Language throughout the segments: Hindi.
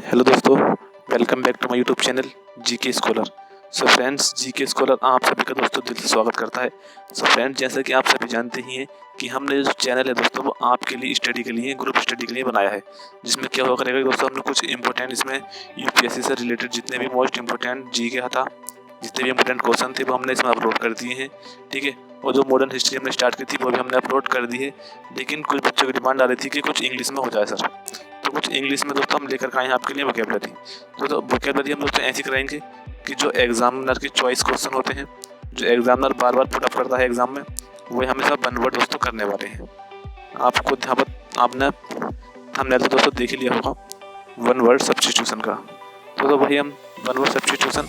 हेलो दोस्तों, welcome back to my YouTube channel GK scholar. So friends, GK scholar आप सभी का दोस्तों दिल से स्वागत करता है। सो फ्रेंड्स, जैसा कि आप सभी जानते ही हैं कि हमने जो चैनल है दोस्तों वो आपके लिए स्टडी के लिए, ग्रुप स्टडी के लिए बनाया है, जिसमें क्या हुआ करेगा दोस्तों, हमने कुछ इंपॉर्टेंट इसमें यूपीएससी से रिलेटेड जितने भी मोस्ट इंपॉर्टेंट जीके था, जितने भी इंपॉर्टेंट क्वेश्चन थे वो हमने इसमें अपलोड कर दिए हैं। ठीक है, और जो मॉडर्न हिस्ट्री हमने स्टार्ट की थी वो भी हमने अपलोड कर दी है। लेकिन कुछ बच्चों की डिमांड आ रही थी कि कुछ इंग्लिश में हो जाए सर, तो कुछ इंग्लिश में दोस्तों हम लेकर आए हैं आपके लिए वोकेबलरी। तो वोकेबलरी हम दोस्तों ऐसी कराएंगे कि जो एग्जामिनर की चॉइस क्वेश्चन होते हैं, जो एग्जामिनर बार बार पुट अप करता है एग्जाम में, वो हमेशा वन वर्ड दोस्तों करने वाले हैं। आपको यहाँ पर आपने हमने तो दोस्तों देख ही लिया होगा वन वर्ड सब्स्टिट्यूशन का, तो वही हम वन वर्ड सब्स्टिट्यूशन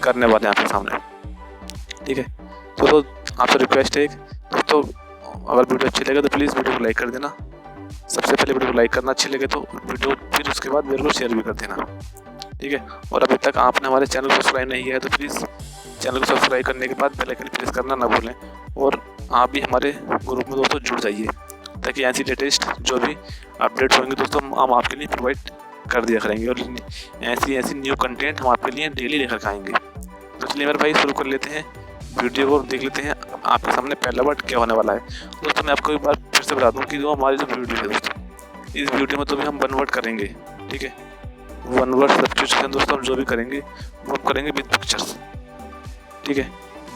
करने वाले हैं आपके सामने। ठीक है, तो आपसे रिक्वेस्ट है दोस्तों, अगर वीडियो अच्छी लगे तो प्लीज़ वीडियो को लाइक कर देना। सबसे पहले वीडियो को लाइक करना, अच्छी लगे तो वीडियो फिर उसके बाद मेरे को शेयर भी कर देना। ठीक है, और अभी तक आपने हमारे चैनल को सब्सक्राइब नहीं किया है तो प्लीज़ चैनल को सब्सक्राइब करने के बाद बेल आइकन प्रेस करना ना भूलें, और आप भी हमारे ग्रुप में दोस्तों जुड़ जाइए, ताकि ऐसी लेटेस्ट जो भी अपडेट होंगे दोस्तों हम आपके लिए प्रोवाइड कर दिया करेंगे, और ऐसी न्यू कंटेंट हम आपके लिए डेली लेकर आएंगे। तो चलिए मेरे भाई शुरू कर लेते हैं, वीडियो को देख लेते हैं। आपके सामने पहला वर्ड क्या होने वाला है दोस्तों, मैं आपको एक बार फिर से बता दूं कि जो हमारी जो वीडियो है दोस्तों, इस वीडियो में तो भी हम वन वर्ड करेंगे। ठीक है, वन वर्ड सब्स्टिट्यूशन दोस्तों हम जो भी करेंगे वो हम करेंगे विद पिक्चर्स। ठीक है,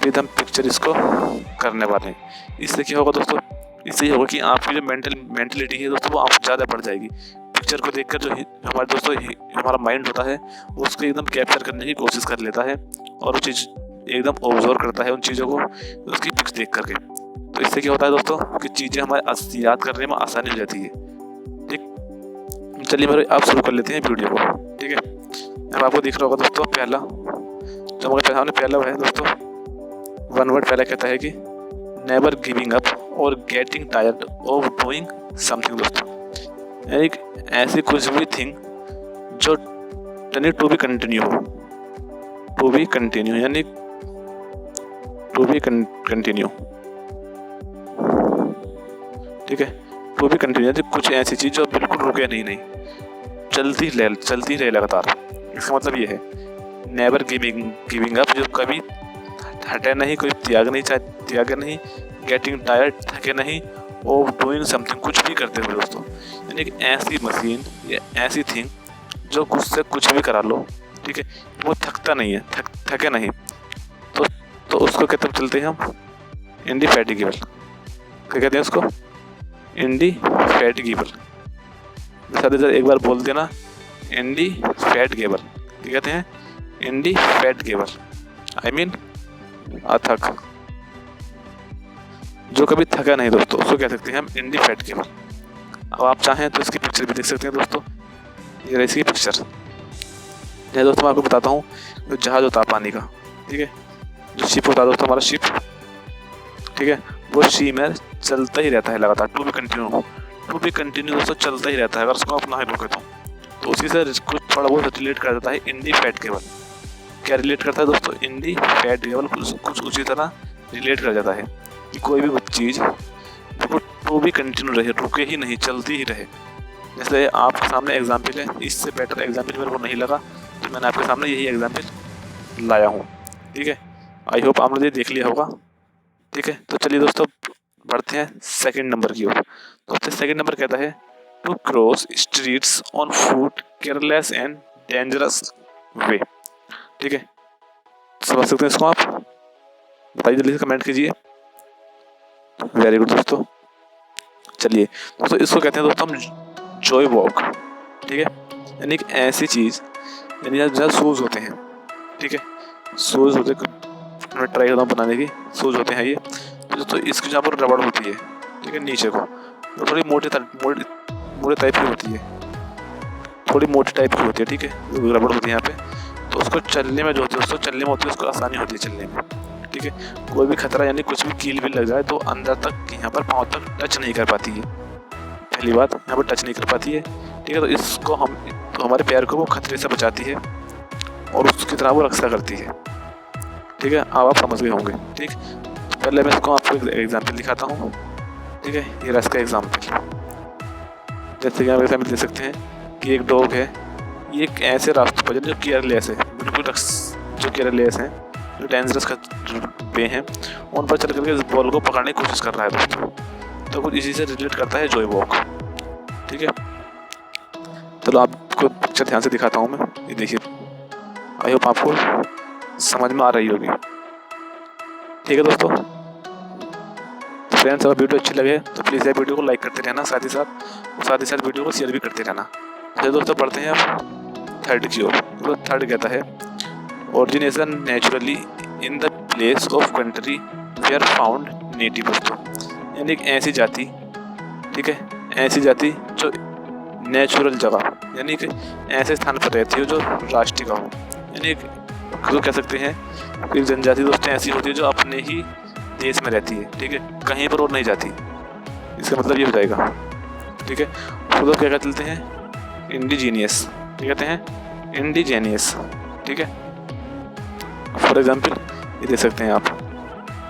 विद हम पिक्चर इसको करने वाले हैं। इससे क्या होगा दोस्तों, इससे होगा कि आपकी जो मेंटलिटी है दोस्तों वो आप ज़्यादा बढ़ जाएगी। पिक्चर को देखकर जो हमारे दोस्तों हमारा माइंड होता है वो उसको एकदम कैप्चर करने की कोशिश कर लेता है, और वो चीज़ एकदम ऑब्जर्व करता है उन चीज़ों को उसकी पिक्स देख करके। तो इससे क्या होता है दोस्तों कि चीज़ें हमारे याद करने में आसानी हो जाती है। ठीक, चलिए मेरे आप शुरू कर लेते हैं वीडियो को। ठीक है, अब आपको दिख रहा होगा दोस्तों पहला जो हमारे सामने पहला है दोस्तों, वन वर्ड पहला कहता है कि नेवर गिविंग अप और getting tired of doing something दोस्तों, यानी ऐसी कुछ भी थिंग जो टू बी कंटिन्यू हो, टू बी कंटिन्यू यानी टू बी कंटिन्यू। ठीक है, टू बी कंटिन्यू यानी कुछ ऐसी चीज़ जो बिल्कुल रुके नहीं चलती रहे लगातार। इसका मतलब ये है नेवर गिविंग अप, जो कभी हटे नहीं, कोई त्यागे नहीं, गेटिंग टायर्ड थके नहीं, और डूइंग समथिंग कुछ भी करते हुए दोस्तों, यानी कि ऐसी मशीन या ऐसी थिंग जो कुछ से कुछ भी करा लो, ठीक है, वो थकता नहीं है, थके नहीं, तो उसको कहते हैं, चलते हैं हम इंडिफैटिगेबल। क्या कहते हैं उसको? इंडिफैटिगेबल। जैसे एक बार बोल देना इंडिफैटिगेबल। क्या कहते हैं? इंडिफैटिगेबल, आई मीन अथक, जो कभी थका नहीं दोस्तों, उसको कह सकते हैं हम इंडिफैटिगेबल। अब आप चाहें तो इसकी पिक्चर भी देख सकते हैं दोस्तों, ये रही इसकी पिक्चर। ये दोस्तों मैं आपको बताता हूँ, जो जहाज होता है पानी का, ठीक है, जो शिप होता है दोस्तों हमारा शिप, ठीक है, वो सी में चलता ही रहता है लगातार, टू बी कंटिन्यू दोस्तों चलता ही रहता है, अगर उसको आप ना रोके तो उसी से कुछ थोड़ा बहुत रिलेट कर देता है इंडिफैटिगेबल। क्या रिलेट करता है दोस्तों? इंडिफैटिगेबल कुछ उसी तरह रिलेट कर जाता है कि कोई भी चीज़ टू बी कंटिन्यू रहे, रुके ही नहीं, चलती ही रहे। जैसे आपके सामने एग्जाम्पल है, इससे बेटर एग्जाम्पल मेरे को नहीं लगा तो मैंने आपके सामने यही एग्जाम्पल लाया हूँ। ठीक है, आई होप आपने ये देख लिया होगा। ठीक है, तो चलिए दोस्तों बढ़ते हैं सेकंड नंबर की ओर। दोस्तों सेकंड नंबर कहता है to cross streets on foot careless and dangerous way. ठीक है, समझ सकते हैं इसको आप? बताइए जल्दी से, कमेंट कीजिए। वेरी गुड दोस्तों। चलिए दोस्तों, इसको कहते हैं दोस्तों हम जॉय वॉक। ठीक है, यानी कि ऐसी चीज़, यानी जहाँ शूज़ होते हैं, ठीक है, शूज़ होते हैं, मैं ट्राई करता हूँ बनाने की, शूज़ होते हैं ये, तो इसकी जहाँ पर रबड़ होती है, ठीक है, नीचे को वो थोड़ी मोटे टाइप की होती है, थोड़ी मोटी टाइप की होती है, ठीक है, रबड़ होती है यहाँ पे, तो उसको चलने में जो होती है दोस्तों, चलने में होती है, उसको आसानी होती है चलने में। ठीक है, कोई भी खतरा यानी कुछ भी कील भी लग जाए तो अंदर तक यहाँ पर पाँव तक टच नहीं कर पाती है, पहली बात यहाँ पर टच नहीं कर पाती है। ठीक है, तो इसको हम तो हमारे पैर को वो खतरे से बचाती है और उसकी तरह वो रक्षा करती है। ठीक है, अब आप समझ गए होंगे। ठीक, पहले मैं इसको आपको एक एग्जाम्पल दिखाता हूँ। ठीक है, ये रहा इसका एग्जाम्पल। जैसे कि आप एग्जाम्पल दे सकते हैं कि एक डॉग है ये एक ऐसे रास्तों पर जो केयरलेस है, बिल्कुल जो केयरलेस हैं, जो डेंजरस वे हैं, उन पर चल करके इस बॉल को पकड़ने की कोशिश कर रहा है दोस्तों। तो कुछ इसी से रिलेट करता है जॉय वॉक। ठीक है, चलो आपको पिक्चर ध्यान से दिखाता हूँ मैं। ये देखिए, आई होप आपको समझ में आ रही होगी। ठीक है दोस्तों, तो फ्रेंड्स अगर वीडियो अच्छी लगे तो प्लीज़ यार वीडियो को लाइक करते रहना, साथ ही साथ वीडियो को शेयर भी करते रहना। चलिए दोस्तों, पढ़ते हैं अब थर्ड की ओर। तो थर्ड कहता है origination naturally in the place of country where found native. दोस्तों यानी एक ऐसी जाति, ठीक है, ऐसी जाति जो नेचुरल जगह यानी कि ऐसे स्थान पर रहती है जो राष्ट्रीय का हो, यानी एक जो कह सकते हैं एक जनजाति दोस्तों ऐसी होती है जो अपने ही देश में रहती है। ठीक है, कहीं पर और नहीं जाती, इसका मतलब ये हो जाएगा। ठीक है, तो क्या कहते हैं इंडिजीनियस, क्या कहते हैं इंडिजेनियस। ठीक है, फॉर एग्जाम्पल ये देख सकते हैं आप।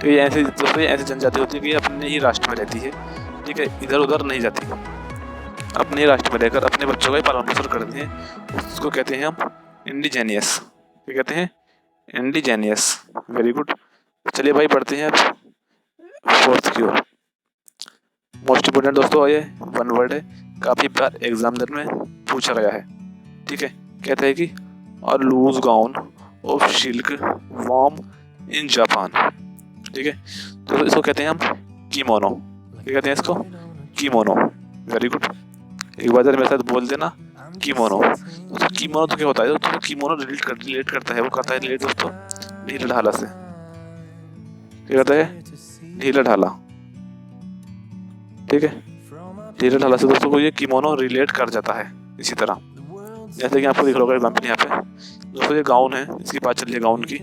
तो ये ऐसी दोस्तों ऐसी जनजाति होती है कि अपने ही राष्ट्र में रहती है। ठीक है, इधर उधर नहीं जाती, अपने ही राष्ट्र में रहकर अपने बच्चों का ही पालन पोषण करते हैं। उसको कहते हैं हम इंडिजेनियस। क्या कहते हैं इंडिजेनियस। Very good. चलिए भाई पढ़ते हैं अब फोर्थ की ओर। मोस्ट इम्पोर्टेंट दोस्तों ये वन वर्ड है, काफ़ी बार एग्जामिनर में पूछा गया है। ठीक है, कहता है कि और loose gown of silk warm in Japan. ठीक है, तो इसको कहते हैं हम कीमोनो। क्या कहते हैं इसको कीमोनो। वेरी गुड, एक बार जरा मेरे साथ बोल देना कीमोनो। दोस्तों कीमोनो तो क्या होता है दोस्तों, कीमोनो रिलेट करता है, वो करता है रिलेट दोस्तों ढीला ढाला से। क्या कहता है ढीला ढाला। ठीक है, ढीला ढाला से दोस्तों को ये कीमोनो रिलेट कर जाता है। इसी तरह जैसे कि आपको दिख रहा होगा एग्जाम्पल यहाँ पे दोस्तों, ये गाउन है, इसकी बात चल रही है गाउन की,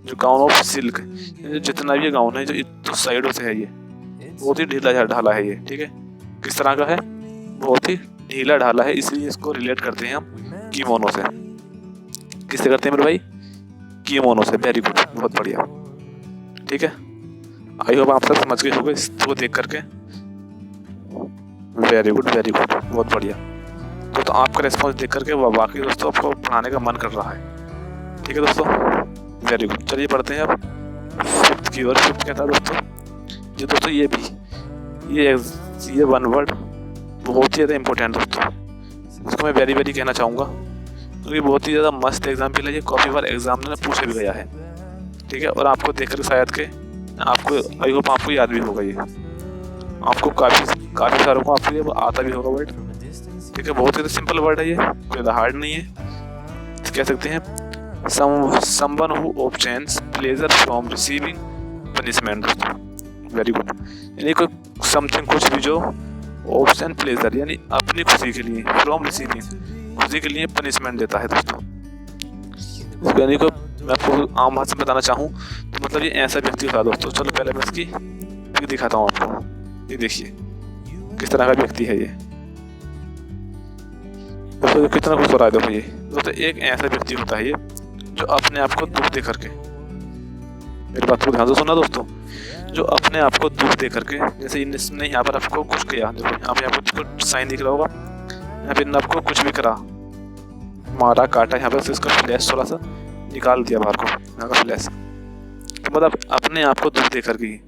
जो गाउन ऑफ सिल्क, जितना भी ये गाउन है जो तो साइडों से है, ये बहुत ही ढीला ढाला है ये। ठीक है, किस तरह का है, बहुत ही ढीला ढाला है, इसलिए इसको रिलेट करते हैं हम कीमोनो से। किससे करते हैं मेरे भाई, कीमोनो से। वेरी गुड, बहुत बढ़िया। ठीक है, आई होप आप सब समझ गए होंगे इसको देख करके। वेरी गुड, बहुत बढ़िया। तो आपका रेस्पॉन्स देख करके वाकई दोस्तों आपको पढ़ाने का मन कर रहा है। ठीक है दोस्तों, वेरी गुड। चलिए पढ़ते हैं अब फिफ्थ की ओर। फिफ्थ कहता है दोस्तों ये दोस्तों ये वन वर्ड बहुत ही ज़्यादा इंपॉर्टेंट दोस्तों, इसको मैं वेरी कहना चाहूँगा क्योंकि बहुत ही ज़्यादा मस्त एग्जाम्पल है ये, काफ़ी बार एग्जाम में पूछा भी गया है। ठीक है, और आपको देख कर शायद के आपको आई होप आपको याद भी होगा, ये आपको काफ़ी सारों को आपको ये आता भी होगा वर्ड। ठीक है, बहुत ही सिंपल वर्ड है ये, कोई ज़्यादा हार्ड नहीं है। कह सकते हैं someone who obtains pleasure from receiving punishment। Very good, यानी कोई समथिंग कुछ भी जो ऑप्शन प्लेजर यानी अपनी खुशी के लिए, फ्रॉम रिसीविंग खुशी के लिए पनिशमेंट देता है दोस्तों। यानी को मैं आपको आम भाषा में बताना चाहूँ तो मतलब ये ऐसा व्यक्ति होता है दोस्तों। चलो पहले मैं इसकी पिक दिखाता हूँ आपको। ये देखिए किस तरह का व्यक्ति है ये दोस्तों, कितना खुश हो रहा है। देखो ये दोस्तों एक ऐसा व्यक्ति होता है ये जो अपने आप को दुख दे करके, मेरी बात को ध्यान से सुनना दोस्तों, जो अपने आप को दुख दे करके, जैसे इसने यहाँ पर आपको कुछ किया, देखो यहाँ पे आपको साइन दिख रहा होगा, यहाँ पे आपको कुछ भी करा, मारा काटा, यहाँ पर इसका फ्लैश थोड़ा सा निकाल दिया बाहर को, यहाँ का फ्लैश, तो मतलब अपने आप को दुख दे करके,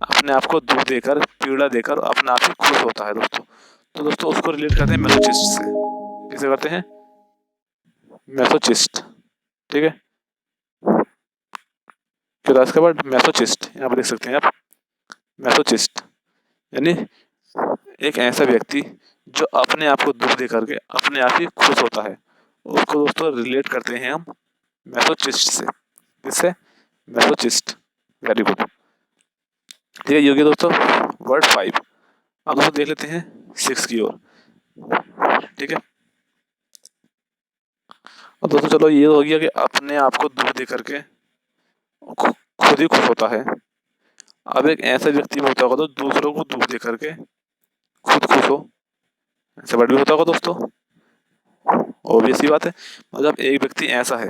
अपने आप को दुख देकर, पीड़ा देकर अपने आप ही खुश होता है दोस्तों। तो दोस्तों उसको रिलेट करते हैं मैसोचिस्ट से। किसे करते हैं, मैसोचिस्ट। ठीक है, फिर इसके बाद मैसोचिस्ट, यहाँ पर देख सकते हैं आप, मैसोचिस्ट यानी एक ऐसा व्यक्ति जो अपने आप को दुख दे करके अपने आप ही खुश होता है, उसको दोस्तों रिलेट करते हैं हम मैसोचिस्ट से। किससे, मैसोचिस्ट। Very good. ठीक है, ये हो गया दोस्तों वर्ड 5। अब दोस्तों देख लेते हैं 6 की ओर। ठीक है, और दोस्तों चलो ये हो गया कि अपने आप को दुख दे करके खुद ही खुश होता है। अब एक ऐसा व्यक्ति होता होगा तो दूसरों को दुख दे करके खुद खुश हो, ऐसा वर्ड भी होता होगा दोस्तों, ऑब्वियस सी बात है। मतलब एक व्यक्ति ऐसा है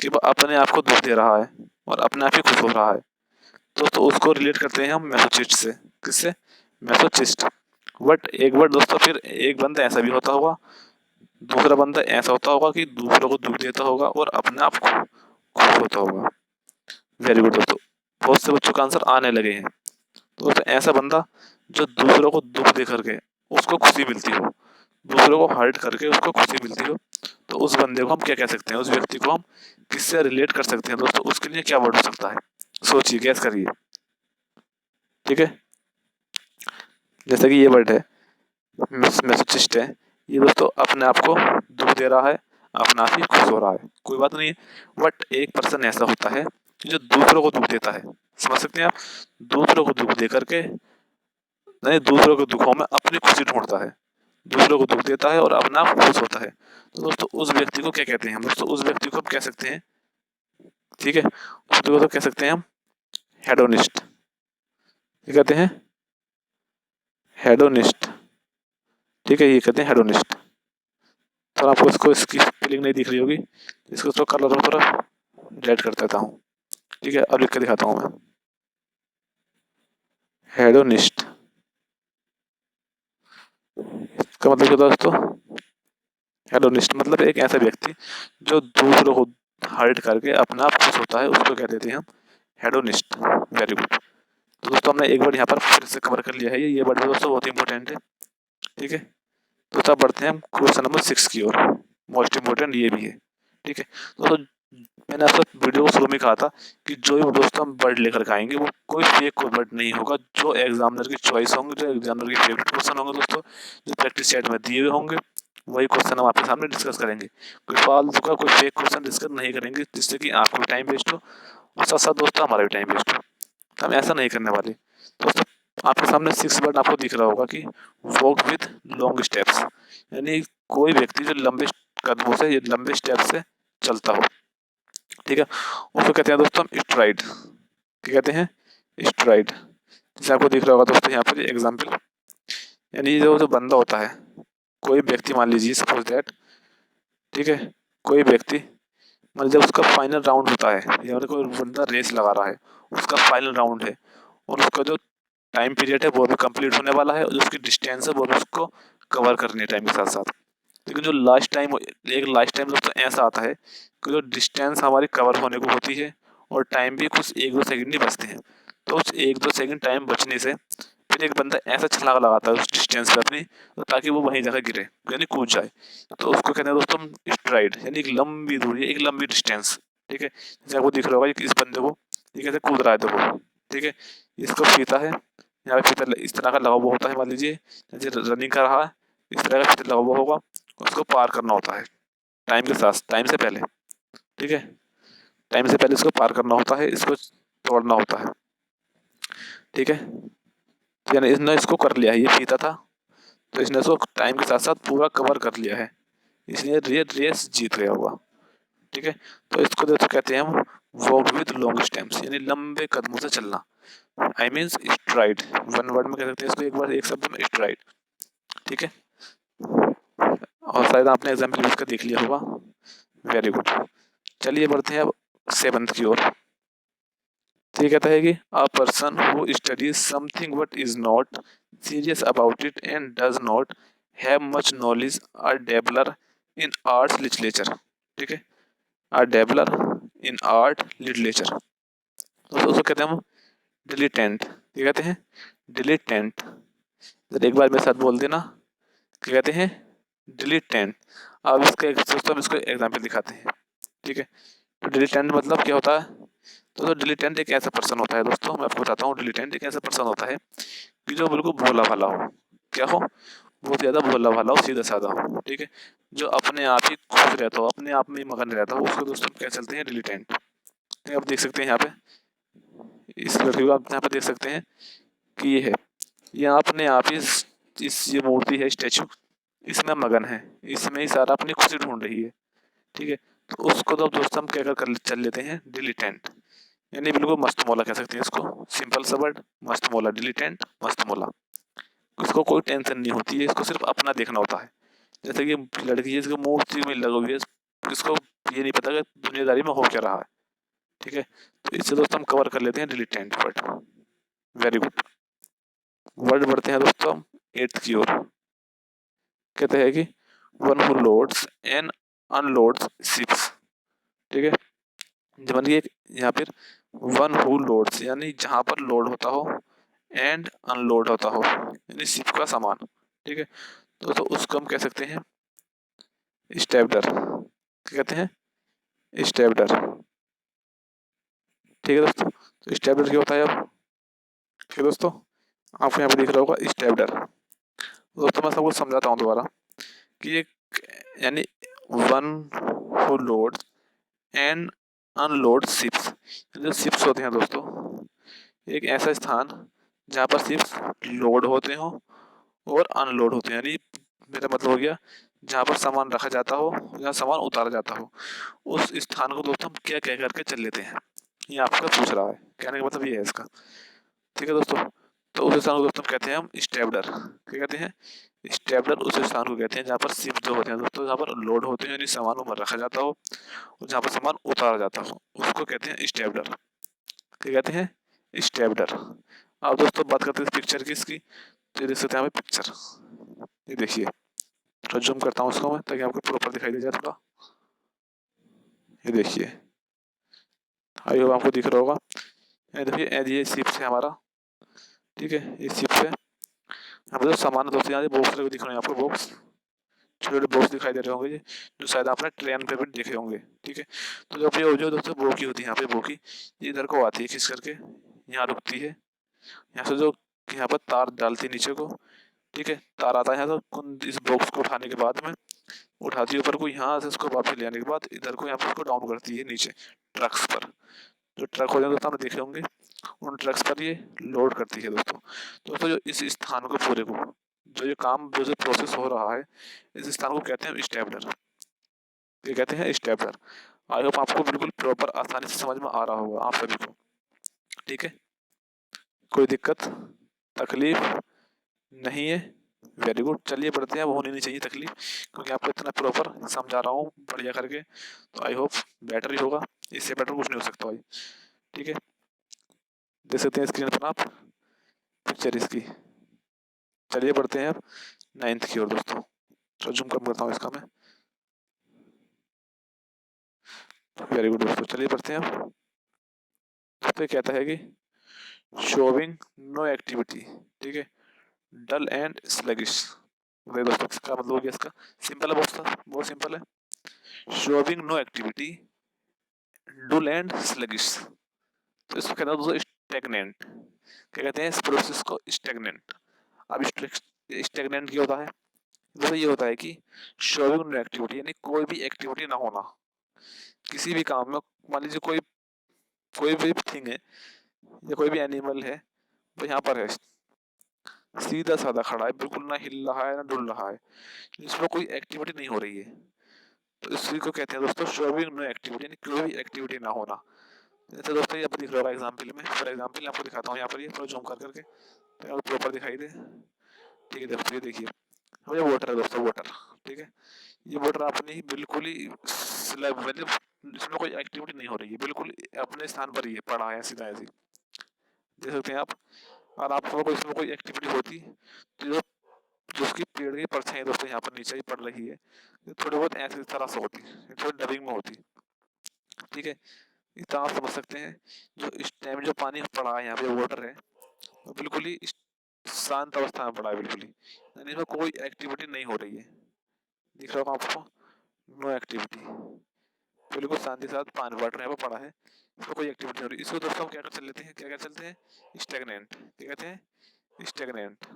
कि वह अपने आप को दुख दे रहा है और अपने आप ही खुश हो रहा है, तो उसको रिलेट करते हैं हम मैसोचिस्ट से। किससे, मैसोचिस्ट। बट एक बार दोस्तों फिर एक बंदा ऐसा भी होता होगा दूसरा बंदा ऐसा होता होगा कि दूसरों को दुख देता होगा और अपने आप खुश होता होगा। वेरी गुड दोस्तों, बहुत से बच्चों का आंसर आने लगे हैं। तो दोस्तों ऐसा बंदा जो दूसरों को दुख दे करके उसको खुशी मिलती हो, दूसरों को हर्ट करके उसको खुशी मिलती हो, तो उस बंदे को हम क्या कह सकते हैं, उस व्यक्ति को हम किससे रिलेट कर सकते हैं दोस्तों? उसके लिए क्या वर्ड हो सकता है? सोचिए, गैस करिए। ठीक है, जैसे कि ये वर्ड है मैसोचिस्ट है, ये दोस्तों अपने आप को दुख दे रहा है, अपना आप ही खुश हो रहा है। कोई बात नहीं है, बट एक पर्सन ऐसा होता है जो दूसरों को दुख देता है। समझ सकते हैं आप? दूसरों को दुख दे करके नहीं, दूसरों के दुखों में अपनी खुशी ढूंढता है, दूसरों को दुख देता है और अपना आप खुश होता है। तो दोस्तों उस व्यक्ति को क्या कहते हैं हम? दोस्तों उस व्यक्ति को हम कह सकते हैं, ठीक है, उस व्यक्ति को तो कह सकते हैं हम हेडोनिस्ट। क्या कहते हैं? हेडोनिस्ट। ठीक है, ये कहते हैं हेडोनिस्ट। तो आपको इसको इसकी स्पेलिंग नहीं दिख रही होगी, इसको तो कलर थोड़ा रेड कर देता हूँ। ठीक है, अब लिख के दिखाता हूँ मैं, हेडोनिस्ट। इसका मतलब क्या दोस्तों? हेडोनिस्ट मतलब एक ऐसा व्यक्ति जो दूसरों को हर्ट करके अपना आप खुश होता है, उसको कह देते हैं हम हेडोनिस्ट। Very good. तो दोस्तों हमने एक वर्ड यहाँ पर फिर से कवर कर लिया है, ये वर्ड दोस्तों बहुत इंपॉर्टेंट है। ठीक है, तो अब बढ़ते हैं हम क्वेश्चन नंबर 6 की ओर। मोस्ट इंपॉर्टेंट ये भी है। ठीक है दोस्तों, मैंने आपसे वीडियो को शुरू में कहा था कि जो भी दोस्तों हम वर्ड लेकर के आएंगे वो कोई फेक कोई वर्ड नहीं होगा, जो एग्जामिनर की चॉइस होंगे, जो एग्जामिनर की फेवरेट क्वेश्चन होंगे दोस्तों, जो प्रैक्टिस सेट में दिए हुए होंगे, वही क्वेश्चन हम आपके सामने डिस्कस करेंगे। कोई फालतू का कोई फेक क्वेश्चन डिस्कस नहीं करेंगे जिससे कि आपका भी टाइम वेस्ट हो और साथ साथ दोस्तों हमारा भी टाइम वेस्ट हो। तो हम ऐसा नहीं करने वाले दोस्तों। आपके सामने 6 वर्ड आपको दिख रहा होगा कि वॉक विद लॉन्ग स्टेप्स, यानी कोई व्यक्ति जो लंबे कदमों से, लंबे स्टेप से चलता हो। ठीक है, उसको कहते हैं दोस्तों हम स्ट्राइड। क्या कहते हैं? स्ट्राइड। जैसे आपको दिख रहा होगा दोस्तों यहाँ पर एग्जाम्पल, यानी जो बंदा होता है, कोई व्यक्ति मान लीजिए सपोज दैट, ठीक है, कोई व्यक्ति मतलब जब उसका फाइनल राउंड होता है, या मतलब कोई बंदा रेस लगा रहा है, उसका फाइनल राउंड है और उसका जो टाइम पीरियड है वो भी कंप्लीट होने वाला है और जो उसकी डिस्टेंस है वो भी उसको कवर करनी है टाइम के साथ साथ। लेकिन जो लास्ट टाइम, एक लास्ट टाइम दोस्तों ऐसा आता है कि जो डिस्टेंस हमारी कवर होने को होती है और टाइम भी कुछ 1-2 सेकंड ही बचते हैं, तो उस 1-2 सेकंड टाइम बचने से फिर एक बंदा ऐसा छलांग लगाता है उस डिस्टेंस पे अपनी, तो ताकि वो वहीं जाकर गिरे, यानी कूद जाए। तो उसको कहते हैं दोस्तों हम स्ट्राइड, यानी एक लंबी दूरी, एक लंबी डिस्टेंस। ठीक है, जैसे आपको दिख रहा होगा कि इस बंदे को ये कैसे कूद रहा है देखो। ठीक है, इसको फीता है, यहाँ पे फीता इस तरह का लगा हुआ होता है, मान लीजिए जैसे रनिंग कर रहा है, इस तरह का फीता लगा हुआ होगा, उसको पार करना होता है टाइम के साथ, टाइम से पहले। ठीक है, टाइम से पहले इसको पार करना होता है, इसको तोड़ना होता है। ठीक है, तो यानी इसने इसको कर लिया है, ये फीता था तो इसने इसको टाइम के साथ साथ पूरा कवर कर लिया है, इसलिए रेस जीत गया हुआ। ठीक है, तो इसको दोस्तों कहते हैं हम वॉक विद लॉन्ग स्टेप्स, यानी लंबे कदमों से चलना। I means STRIDE, one word में कह सकते हैं इसको, एक बार एक शब्द में स्ट्राइड। ठीक है, और शायद आपने एग्जाम्पल इसका देख लिया होगा। Very good. चलिए बढ़ते हैं अब 7th की ओर। तो ये कहता है कि a person who studies something but is not serious about it and does not have much knowledge or dabbler in arts literature. ठीक है, or dabbler in art literature, तो उसको कहते हैं हम डिलीटेंट। क्या कहते हैं? डिलीटेंट। एक बार मेरे साथ बोल देना, क्या कहते हैं? डिलीटेंट। अब इसका दोस्तों इसको एग्जाम्पल दिखाते हैं। ठीक है, तो डिलीटेंट मतलब क्या होता है? तो डिलीटेंट एक ऐसा पर्सन होता है दोस्तों, मैं आपको बताता हूँ, डिलीटेंट एक ऐसा पर्सन होता है कि जो बिल्कुल भोला भाला हो। क्या हो? बहुत ज़्यादा भोला भाला हो, सीधा साधा हो। ठीक है, जो अपने आप ही खुश रहता हो, अपने आप में ही मगन रहता हो, उसको दोस्तों क्या चलते हैं? डिलीटेंट। आप देख सकते हैं यहाँ पे, इस लड़की को आप यहाँ पे देख सकते हैं कि ये है, ये अपने आप ही इस ये मूर्ति है, स्टैचू, इसमें मगन है, इसमें ही सारा अपनी खुशी ढूंढ रही है। ठीक है, तो उसको तो दोस्तों हम क्या कर चल लेते हैं? डिलीटेंट, यानी बिल्कुल मस्त मौला कह सकते हैं इसको, सिंपल सा वर्ड मस्त मौला, डिलीटेंट मस्त मौला। इसको कोई टेंशन नहीं होती है, इसको सिर्फ अपना देखना होता है। जैसे कि लड़की है, इसको मूर्ति में लगी हुई है, इसको ये नहीं पता कि दुनियादारी में हो क्या रहा है। ठीक है, तो इससे दोस्तों हम कवर कर लेते हैं dilettante word. Very good. Word बढ़ते हैं दोस्तों 8th की ओर। कहते हैं कि one who loads and unloads ships. ठीक है, जब ये यहाँ पर वन हु लोड्स यानी जहाँ पर लोड होता हो एंड अनलोड होता हो यानी शिप का सामान। ठीक है, तो उसको हम कह सकते हैं स्टेबलर। क्या कहते हैं? स्टेबलर। ठीक है दोस्तों, तो स्टेबलर क्या होता है अब? ठीक है दोस्तों, आपको यहाँ पे दिख रहा होगा स्टेबलर। दोस्तों मैं सबको समझाता हूँ दोबारा कि एक यानी one who load and unload ships. जो शिप्स होते हैं दोस्तों, एक ऐसा स्थान जहाँ पर शिप्स लोड होते हो और अनलोड होते हैं, यानी मेरा मतलब हो गया जहाँ पर सामान रखा जाता हो या सामान उतारा जाता हो, उस स्थान को दोस्तों हम क्या कह करके चल लेते हैं, ये आपका पूछ रहा है। कहने का मतलब ये है इसका। ठीक है दोस्तों, तो उस स्थान को दोस्तों कहते हैं हम स्टेबलर। क्या कहते हैं? स्टेबलर उस स्थान को कहते हैं जहाँ पर शिप जो होते हैं दोस्तों, जहाँ पर लोड होते हैं यानी सामान ऊपर रखा जाता हो और जहाँ पर सामान उतारा जाता हो, उसको कहते हैं स्टेबलर। क्या कहते हैं? स्टेबलर। अब दोस्तों बात करते हैं पिक्चर की इसकी। तो ये देख सकते हैं हमें पिक्चर, ये देखिए, थोड़ा जूम करता हूँ उसको मैं ताकि आपको प्रॉपर दिखाई दे जाए थोड़ा। ये देखिए, आई होप आपको दिख रहा होगा। ये देखिए ये शिप है हमारा। ठीक है, ये शिप है। यहाँ पे जो सामान है दोस्तों, यहाँ बॉक्स लगे दिख रहे हैं आपको, बॉक्स, छोटे छोटे बॉक्स दिखाई दे रहे होंगे, जो शायद आपने ट्रेन पे भी देखे होंगे। ठीक है, तो जब ये जो दोस्तों बोगी होती है, यहाँ पे बोगी ये इधर को आती है खिंच करके, यहाँ रुकती है, यहाँ से जो यहाँ पर तार डालती है नीचे को। ठीक है, तार आता है यहाँ से इस बॉक्स को उठाने के बाद में उठाती है ऊपर को, यहाँ से इसको वापस ले आने के बाद इधर को यहाँ पर इसको डाउन करती है नीचे ट्रक्स पर। जो ट्रक हो जाते दोस्तों आपने देखे होंगे, उन ट्रक्स पर ये लोड करती है दोस्तों। दोस्तों जो इस स्थान को पूरे को जो ये काम जो प्रोसेस हो रहा है, इस स्थान को कहते हैं स्टेबलर। ये कहते हैं स्टेबलर। आई होप आपको बिल्कुल प्रॉपर आसानी से समझ में आ रहा होगा आप सभी को। ठीक है, कोई दिक्कत तकलीफ नहीं है? वेरी गुड, चलिए बढ़ते हैं। अब होनी नहीं चाहिए तकलीफ, क्योंकि आपको इतना प्रॉपर समझा रहा हूँ बढ़िया करके, तो आई होप बेटर ही होगा। इससे बेटर कुछ नहीं हो सकता भाई। ठीक है, देख सकते हैं स्क्रीन पर आप पिक्चर इसकी। चलिए बढ़ते हैं अब 9th की ओर दोस्तों। तो जूम कम करता हूँ इसका मैं। वेरी गुड दोस्तों, चलिए बढ़ते हैं अब। दोस्तों कहता है कि शोविंग नो एक्टिविटी। ठीक है, डल एंड स्लगिश। दोस्तों इसका मतलब हो गया, इसका सिंपल है, बहुत सिंपल है। Showing no activity, dull and sluggish. तो इसको कहते हैं दोस्तों स्टेगनेंट। क्या कहते हैं इस प्रोसेस को? स्टेगनेंट। अब स्टेगनेंट क्या होता है? दोस्तों ये होता है कि शोविंग नो एक्टिविटी यानी कोई भी एक्टिविटी ना होना किसी भी काम में। मान लीजिए कोई कोई भी थिंग है या कोई भी एनिमल है, वो यहाँ पर है, सीधा साधा खड़ा है, बिल्कुल ना हिल रहा है ना डुल रहा है, इसमें कोई एक्टिविटी नहीं हो रही है, तो इसी को कहते हैं दोस्तों शोविंग नो एक्टिविटी यानी कोई भी एक्टिविटी ना होना। जैसे दोस्तों ये दिख रहा है एग्जाम्पल में, फॉर एग्जाम्पल आपको दिखाता हूँ यहाँ पर, ये थोड़ा जूम कर करके तो प्रॉपर दिखाई दे। ठीक है दोस्तों, ये देखिए ये वाटर है दोस्तों, वाटर। ठीक है, ये वाटर अपनी बिल्कुल ही मतलब इसमें कोई एक्टिविटी नहीं हो रही है, बिल्कुल अपने स्थान पर ही है, पड़ा है सीधा ऐसे, देख सकते हैं आप। और आपको कोई इसमें कोई एक्टिविटी होती तो जो उसकी पेड़ की परछाई दोस्तों यहाँ पर नीचे ही पड़ रही है, थोड़ी बहुत ऐसी तरह से होती, थोड़ी डबिंग में होती। ठीक है, इतना आप समझ सकते हैं। जो इस टाइम जो पानी पड़ा है यहाँ पे वाटर है, वो बिल्कुल ही शांत अवस्था में पड़ा है, बिल्कुल ही, यानी इसमें कोई एक्टिविटी नहीं हो रही है। दिख रहा होगा आपको, नो एक्टिविटी, बिल्कुल शांति के साथ पानी वाटर यहाँ पे पड़ा है, इसमें कोई एक्टिविटी नहीं हो रही। इसको दोस्तों हम क्या कर चल लेते हैं, क्या कर चलते हैं? स्टेगनेंट। क्या कहते हैं? स्टेगनेंट।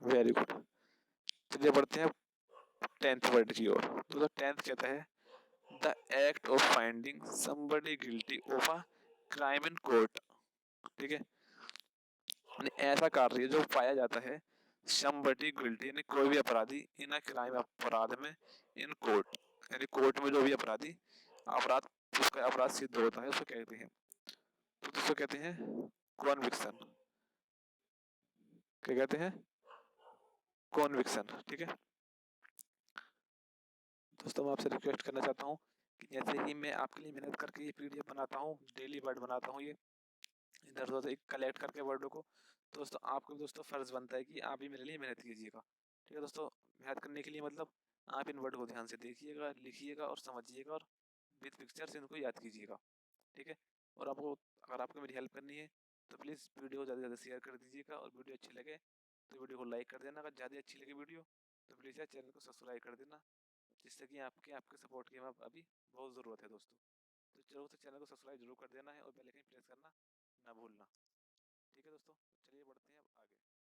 वेरी गुड, चलिए बढ़ते हैं 10th वर्ड की ओर। तो 10th कहता है the act of finding somebody guilty of a crime in court. ठीक है, ऐसा कार्य जो पाया जाता है समबडी गिल्टी यानी कोई भी अपराधी इन अ क्राइम अपराध में, इन कोर्ट यानी कोर्ट में जो भी अपराधी अपराध उसका अपराध सिद्ध होता है उसको कहते हैं, तो उसको कहते हैं कॉन्विक्शन। क्या कहते हैं? कॉन्विक्शन। ठीक है दोस्तों, मैं आपसे रिक्वेस्ट करना चाहता हूँ कि जैसे ही मैं आपके लिए मेहनत करके ये पीडीएफ बनाता हूँ, डेली वर्ड बनाता हूँ, ये इधर उधर एक कलेक्ट करके वर्डों को, दोस्तों आपको दोस्तों फर्ज बनता है कि आप भी मेरे लिए मेहनत कीजिएगा। ठीक है दोस्तों, मेहनत करने के लिए मतलब आप इन वर्ड को ध्यान से देखिएगा, लिखिएगा और समझिएगा और विद पिक्चर से इनको याद कीजिएगा। ठीक है? और आपको अगर आपको मेरी हेल्प करनी है तो प्लीज़ वीडियो को ज़्यादा से ज़्यादा शेयर कर दीजिएगा और वीडियो अच्छी लगे तो वीडियो को लाइक कर देना। अगर ज़्यादा अच्छी लगी वीडियो तो प्लीज़ यार चैनल को सब्सक्राइब कर देना, जिससे कि आपके सपोर्ट की हमें अभी बहुत ज़रूरत है दोस्तों। तो ज़रूर से चैनल को सब्सक्राइब ज़रूर कर देना है और बेल आइकन प्रेस करना ना भूलना। ठीक है दोस्तों? चलिए बढ़ते हैं अब आगे।